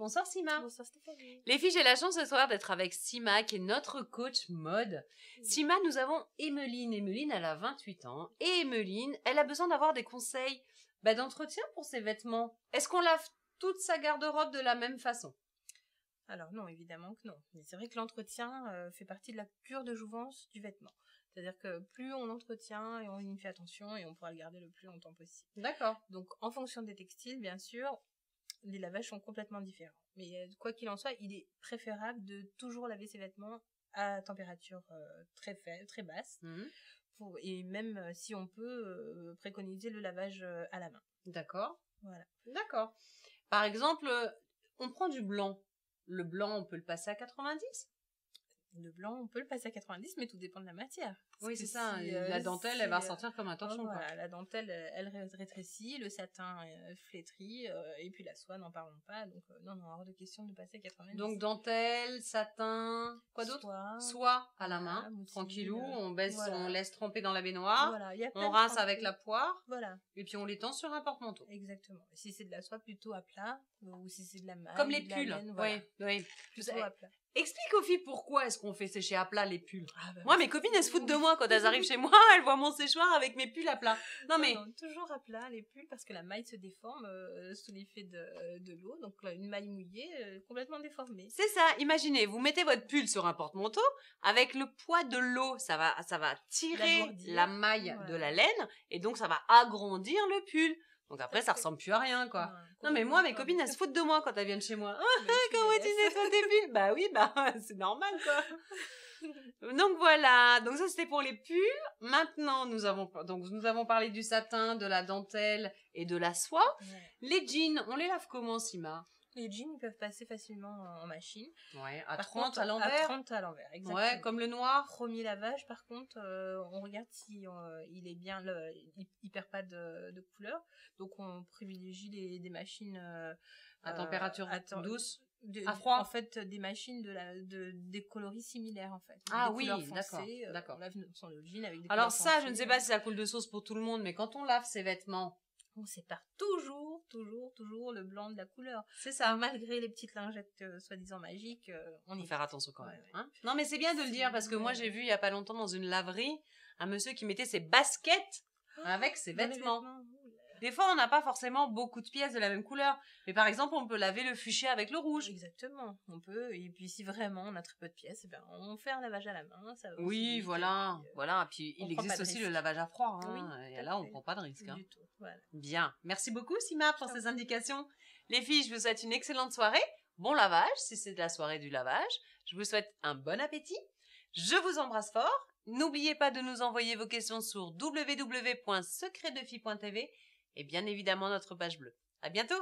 Bonsoir Sima. Bonsoir Stéphanie. Les filles, j'ai la chance ce soir d'être avec Sima, qui est notre coach mode. Sima, nous avons Emeline. Emeline, elle a 28 ans. Et Emeline, elle a besoin d'avoir des conseils d'entretien pour ses vêtements. Est-ce qu'on lave toute sa garde-robe de la même façon? Alors non, évidemment que non. Mais c'est vrai que l'entretien fait partie de la cure de jouvence du vêtement. C'est-à-dire que plus on l'entretient et on y fait attention et on pourra le garder le plus longtemps possible. D'accord. Donc en fonction des textiles, bien sûr, les lavages sont complètement différents. Mais quoi qu'il en soit, il est préférable de toujours laver ses vêtements à température très faible, très basse. Et même si on peut préconiser le lavage à la main. D'accord. Voilà. D'accord. Par exemple, on prend du blanc. Le blanc, on peut le passer à 90? Le blanc, on peut le passer à 90, mais tout dépend de la matière. Oui, c'est ça. La dentelle, elle va ressortir comme un torchon. Voilà, la dentelle, elle rétrécit, le satin flétrit, et puis la soie, n'en parlons pas. Donc, non, hors de question de passer à 90. Donc, dentelle, satin, quoi d'autre? Soie à la main, tranquillou, on laisse tremper dans la baignoire, voilà, on rince avec la poire, voilà. Et puis on l'étend sur un porte-manteau. Exactement. Si c'est de la soie, plutôt à plat, ou si c'est de la maille, comme les pulls, laine, voilà. oui. Plutôt à plat. Explique aux filles pourquoi est-ce qu'on fait sécher à plat les pulls. Moi, mes copines, elles se foutent de moi quand elles arrivent chez moi, elles voient mon séchoir avec mes pulls à plat. Non, toujours à plat les pulls parce que la maille se déforme sous l'effet de l'eau, donc une maille mouillée complètement déformée. C'est ça, imaginez, vous mettez votre pull sur un porte-manteau, avec le poids de l'eau, ça va tirer la maille de la laine, et donc ça va agrandir le pull. Donc après, ça ressemble plus à rien, quoi. Non, mais moi, mes copines, elles se foutent de moi quand elles viennent chez moi. Comment tu nettoies tes pulls? Bah oui, c'est normal, quoi. Donc voilà, donc ça c'était pour les pulls. Maintenant, nous avons parlé du satin, de la dentelle et de la soie. Ouais. Les jeans, on les lave comment, Sima? Les jeans, ils peuvent passer facilement en machine. Ouais, à 30 à l'envers. À 30 à l'envers, exactement. Ouais, comme le noir. Premier lavage, par contre, on regarde si il est bien, il perd pas de couleur. Donc on privilégie des machines à température douce. À froid. En fait, des machines des coloris similaires, en fait. Ah des oui, d'accord. On lave son jean avec des Alors couleurs ça, foncées, je ne sais pas si ça coule de sauce pour tout le monde, mais quand on lave ses vêtements, on sépare toujours le blanc de la couleur. C'est ça. Malgré les petites lingettes soi-disant magiques, on y faire attention quand même. Hein, non, mais c'est bien de le dire parce que moi, j'ai vu il y a pas longtemps dans une laverie un monsieur qui mettait ses baskets avec ses vêtements. Des fois, on n'a pas forcément beaucoup de pièces de la même couleur. Mais par exemple, on peut laver le fuchsia avec le rouge. Exactement. On peut. Et puis, si vraiment on a très peu de pièces, on fait un lavage à la main. Ça va oui, voilà. Voilà. Puis, il existe aussi le lavage à froid. Hein. Oui, et là, on prend pas de risque. Du tout. Voilà. Bien. Merci beaucoup, Sima, pour ces indications. Les filles, je vous souhaite une excellente soirée. Bon lavage, si c'est de la soirée du lavage. Je vous souhaite un bon appétit. Je vous embrasse fort. N'oubliez pas de nous envoyer vos questions sur www.secretdefille.tv et bien évidemment notre page bleue. À bientôt!